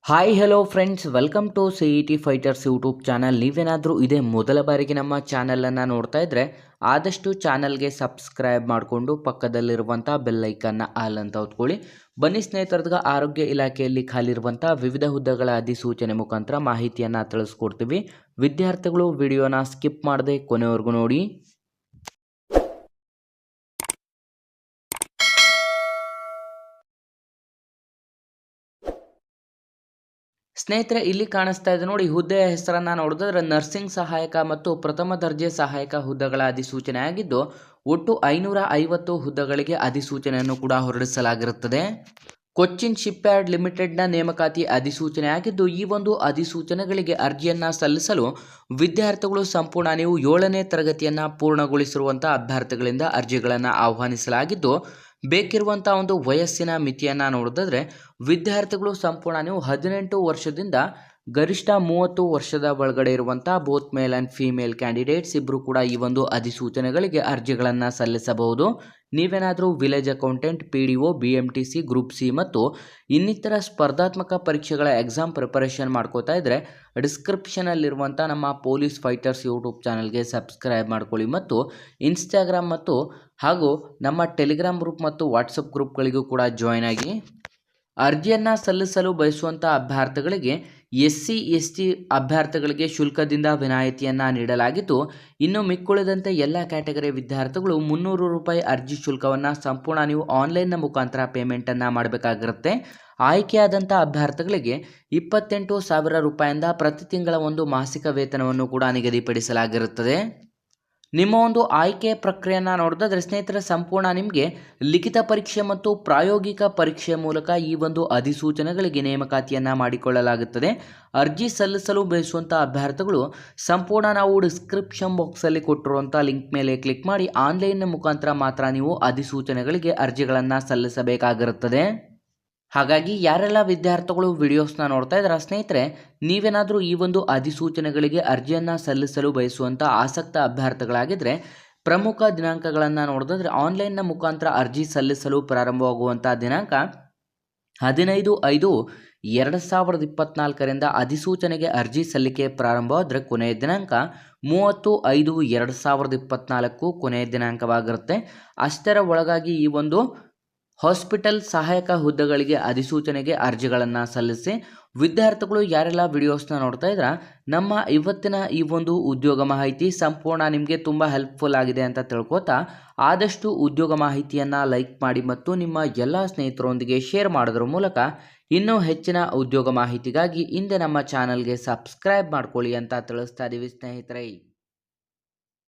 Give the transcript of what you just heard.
Hi hello friends, welcome to CET fighters YouTube channel. ನೀವೇನಾದರೂ ಇದೇ ಮೊದಲ ಬಾರಿಗೆ ನಮ್ಮ ಚಾನಲನ್ನು ನೋಡ್ತಾ ಇದ್ದರೆ ಆದಷ್ಟು ಚಾನಲ್ಗೆ ಸಬ್ಸ್ಕ್ರೈಬ್ ಮಾಡಿಕೊಂಡು ಪಕ್ಕದಲ್ಲಿರುವಂಥ ಬೆಲ್ಲೈಕನ್ನ ಆಲ್ ಅಂತ ಹೊತ್ಕೊಳ್ಳಿ. ಬನ್ನಿ ಸ್ನೇಹಿತರದಾಗ ಆರೋಗ್ಯ ಇಲಾಖೆಯಲ್ಲಿ ಖಾಲಿರುವಂಥ ವಿವಿಧ ಹುದ್ದೆಗಳ ಅಧಿಸೂಚನೆ ಮುಖಾಂತರ ಮಾಹಿತಿಯನ್ನು ತಿಳಿಸ್ಕೊಡ್ತೀವಿ. ವಿದ್ಯಾರ್ಥಿಗಳು ವಿಡಿಯೋನ ಸ್ಕಿಪ್ ಮಾಡದೆ ಕೊನೆವರೆಗೂ ನೋಡಿ. ಸ್ನೇಹಿತರೆ, ಇಲ್ಲಿ ಕಾಣಿಸ್ತಾ ಇದೆ ನೋಡಿ, ಹುದ್ದೆಯ ಹೆಸರನ್ನು ನೋಡಿದ್ರೆ ನರ್ಸಿಂಗ್ ಸಹಾಯಕ ಮತ್ತು ಪ್ರಥಮ ದರ್ಜೆ ಸಹಾಯಕ ಹುದ್ದೆಗಳ ಅಧಿಸೂಚನೆ ಆಗಿದ್ದು ಒಟ್ಟು 550 ಹುದ್ದೆಗಳಿಗೆ ಅಧಿಸೂಚನೆಯನ್ನು ಕೂಡ ಹೊರಡಿಸಲಾಗಿರುತ್ತದೆ. ಕೊಚ್ಚಿನ್ ಶಿಪ್ ಯಾರ್ಡ್ ಲಿಮಿಟೆಡ್ನ ನೇಮಕಾತಿ ಅಧಿಸೂಚನೆ ಆಗಿದ್ದು ಈ ಒಂದು ಅಧಿಸೂಚನೆಗಳಿಗೆ ಅರ್ಜಿಯನ್ನು ಸಲ್ಲಿಸಲು ವಿದ್ಯಾರ್ಥಿಗಳು ಸಂಪೂರ್ಣ ನೀವು 7ನೇ ತರಗತಿಯನ್ನು ಪೂರ್ಣಗೊಳಿಸಿರುವಂಥ ಅಭ್ಯರ್ಥಿಗಳಿಂದ ಅರ್ಜಿಗಳನ್ನು ಆಹ್ವಾನಿಸಲಾಗಿದ್ದು ಬೇಕಿರುವಂಥ ಒಂದು ವಯಸ್ಸಿನ ಮಿತಿಯನ್ನು ನೋಡಿದ್ರೆ ವಿದ್ಯಾರ್ಥಿಗಳು ಸಂಪೂರ್ಣ ನೀವು 18 ವರ್ಷದಿಂದ ಗರಿಷ್ಠ 30 ವರ್ಷದ ಒಳಗಡೆ ಇರುವಂಥ both male and female candidates ಇಬ್ಬರು ಕೂಡ ಈ ಒಂದು ಅಧಿಸೂಚನೆಗಳಿಗೆ ಅರ್ಜಿಗಳನ್ನು ಸಲ್ಲಿಸಬಹುದು. ನೀವೇನಾದರೂ village accountant, PDO, BMTC, group C ಮತ್ತು ಇನ್ನಿತರ ಸ್ಪರ್ಧಾತ್ಮಕ ಪರೀಕ್ಷೆಗಳ ಎಕ್ಸಾಮ್ ಪ್ರಿಪರೇಷನ್ ಮಾಡ್ಕೋತಾ ಇದ್ದರೆ ಡಿಸ್ಕ್ರಿಪ್ಷನಲ್ಲಿರುವಂಥ ನಮ್ಮ ಪೊಲೀಸ್ ಫೈಟರ್ಸ್ ಯೂಟ್ಯೂಬ್ ಚಾನಲ್ಗೆ ಸಬ್ಸ್ಕ್ರೈಬ್ ಮಾಡ್ಕೊಳ್ಳಿ ಮತ್ತು ಇನ್ಸ್ಟಾಗ್ರಾಮ್ ಮತ್ತು ಹಾಗೂ ನಮ್ಮ ಟೆಲಿಗ್ರಾಮ್ ಗ್ರೂಪ್ ಮತ್ತು ವಾಟ್ಸಪ್ ಗ್ರೂಪ್ಗಳಿಗೂ ಕೂಡ ಜಾಯ್ನ್ ಆಗಿ. ಅರ್ಜಿಯನ್ನು ಸಲ್ಲಿಸಲು ಬಯಸುವಂಥ ಅಭ್ಯರ್ಥಿಗಳಿಗೆ SC/ST ಅಭ್ಯರ್ಥಿಗಳಿಗೆ ಶುಲ್ಕದಿಂದ ವಿನಾಯಿತಿಯನ್ನು ನೀಡಲಾಗಿದ್ದು ಇನ್ನು ಮಿಕ್ಕುಳಿದಂತೆ ಎಲ್ಲ ಕ್ಯಾಟಗರಿ ವಿದ್ಯಾರ್ಥಿಗಳು 300 ರೂಪಾಯಿ ಅರ್ಜಿ ಶುಲ್ಕವನ್ನು ಸಂಪೂರ್ಣ ನೀವು ಆನ್ಲೈನ್ನ ಮುಖಾಂತರ ಪೇಮೆಂಟನ್ನು ಮಾಡಬೇಕಾಗಿರುತ್ತೆ. ಆಯ್ಕೆಯಾದಂಥ ಅಭ್ಯರ್ಥಿಗಳಿಗೆ 28,000 ರೂಪಾಯಿಂದ ಪ್ರತಿ ತಿಂಗಳ ಒಂದು ಮಾಸಿಕ ವೇತನವನ್ನು ಕೂಡ ನಿಗದಿಪಡಿಸಲಾಗಿರುತ್ತದೆ. ನಿಮ್ಮ ಒಂದು ಆಯ್ಕೆ ಪ್ರಕ್ರಿಯೆಯನ್ನು ನೋಡಿದ್ರೆ ಸ್ನೇಹಿತರೆ ಸಂಪೂರ್ಣ ನಿಮಗೆ ಲಿಖಿತ ಪರೀಕ್ಷೆ ಮತ್ತು ಪ್ರಾಯೋಗಿಕ ಪರೀಕ್ಷೆಯ ಮೂಲಕ ಈ ಒಂದು ಅಧಿಸೂಚನೆಗಳಿಗೆ ನೇಮಕಾತಿಯನ್ನು ಮಾಡಿಕೊಳ್ಳಲಾಗುತ್ತದೆ. ಅರ್ಜಿ ಸಲ್ಲಿಸಲು ಬಯಸುವಂಥ ಅಭ್ಯರ್ಥಿಗಳು ಸಂಪೂರ್ಣ ನಾವು ಡಿಸ್ಕ್ರಿಪ್ಷನ್ ಬಾಕ್ಸಲ್ಲಿ ಕೊಟ್ಟಿರುವಂಥ ಲಿಂಕ್ ಮೇಲೆ ಕ್ಲಿಕ್ ಮಾಡಿ ಆನ್ಲೈನ್ ಮುಖಾಂತರ ಮಾತ್ರ ನೀವು ಅಧಿಸೂಚನೆಗಳಿಗೆ ಅರ್ಜಿಗಳನ್ನು ಸಲ್ಲಿಸಬೇಕಾಗಿರುತ್ತದೆ. ಹಾಗಾಗಿ ಯಾರೆಲ್ಲ ವಿದ್ಯಾರ್ಥಿಗಳು ವಿಡಿಯೋಸ್ನ ನೋಡ್ತಾ ಇದ್ದಾರೆ ಸ್ನೇಹಿತರೆ, ನೀವೇನಾದರೂ ಈ ಒಂದು ಅಧಿಸೂಚನೆಗಳಿಗೆ ಅರ್ಜಿಯನ್ನು ಸಲ್ಲಿಸಲು ಬಯಸುವಂಥ ಆಸಕ್ತ ಅಭ್ಯರ್ಥಿಗಳಾಗಿದ್ದರೆ ಪ್ರಮುಖ ದಿನಾಂಕಗಳನ್ನು ನೋಡಿದ್ರೆ ಆನ್ಲೈನ್ನ ಮುಖಾಂತರ ಅರ್ಜಿ ಸಲ್ಲಿಸಲು ಪ್ರಾರಂಭವಾಗುವಂಥ ದಿನಾಂಕ 15/5/2024 ಅಧಿಸೂಚನೆಗೆ ಅರ್ಜಿ ಸಲ್ಲಿಕೆ ಪ್ರಾರಂಭವಾದರೆ ಕೊನೆಯ ದಿನಾಂಕ 30/5/2024 ಕೊನೆಯ ದಿನಾಂಕವಾಗಿರುತ್ತೆ. ಅಷ್ಟರ ಒಳಗಾಗಿ ಈ ಒಂದು ಹಾಸ್ಪಿಟಲ್ ಸಹಾಯಕ ಹುದ್ದೆಗಳಿಗೆ ಅಧಿಸೂಚನೆಗೆ ಅರ್ಜಿಗಳನ್ನು ಸಲ್ಲಿಸಿ. ವಿದ್ಯಾರ್ಥಿಗಳು ಯಾರೆಲ್ಲ ವಿಡಿಯೋಸ್ನ ನೋಡ್ತಾ ಇದ್ರ ನಮ್ಮ ಇವತ್ತಿನ ಈ ಒಂದು ಉದ್ಯೋಗ ಮಾಹಿತಿ ಸಂಪೂರ್ಣ ನಿಮಗೆ ತುಂಬ ಹೆಲ್ಪ್ಫುಲ್ ಆಗಿದೆ ಅಂತ ತಿಳ್ಕೊತಾ ಆದಷ್ಟು ಉದ್ಯೋಗ ಮಾಹಿತಿಯನ್ನು ಲೈಕ್ ಮಾಡಿ ಮತ್ತು ನಿಮ್ಮ ಎಲ್ಲ ಸ್ನೇಹಿತರೊಂದಿಗೆ ಶೇರ್ ಮಾಡೋದ್ರ ಮೂಲಕ ಇನ್ನೂ ಹೆಚ್ಚಿನ ಉದ್ಯೋಗ ಮಾಹಿತಿಗಾಗಿ ಹಿಂದೆ ನಮ್ಮ ಚಾನಲ್ಗೆ ಸಬ್ಸ್ಕ್ರೈಬ್ ಮಾಡ್ಕೊಳ್ಳಿ ಅಂತ ತಿಳಿಸ್ತಾ ಇದ್ದೀವಿ ಸ್ನೇಹಿತರೆ.